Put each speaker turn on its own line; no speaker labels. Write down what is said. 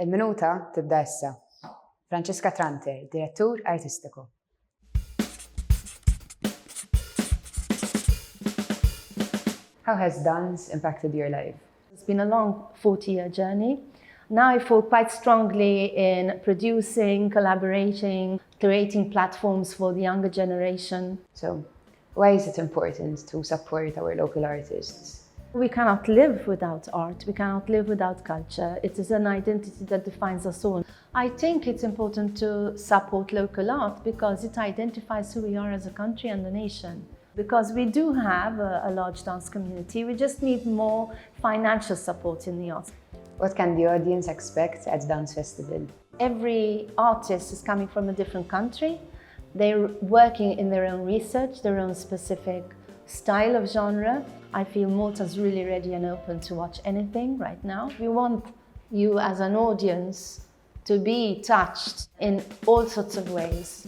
Il-Minuta tibda issa. Francesca Tranter, direttur artistiku. How has dance impacted your life?
It's been a long 40-year journey. Now I feel quite strongly in producing, collaborating, creating platforms for the younger generation.
So, why is it important to support our local artists?
We cannot live without art, we cannot live without culture. It is an identity that defines us all. I think it's important to support local art because it identifies who we are as a country and a nation. Because we do have a large dance community, we just need more financial support in the arts.
What can the audience expect at Dance Festival?
Every artist is coming from a different country. They're working in their own research, their own specific style of genre. I feel Malta's really ready and open to watch anything right now. We want you as an audience to be touched in all sorts of ways.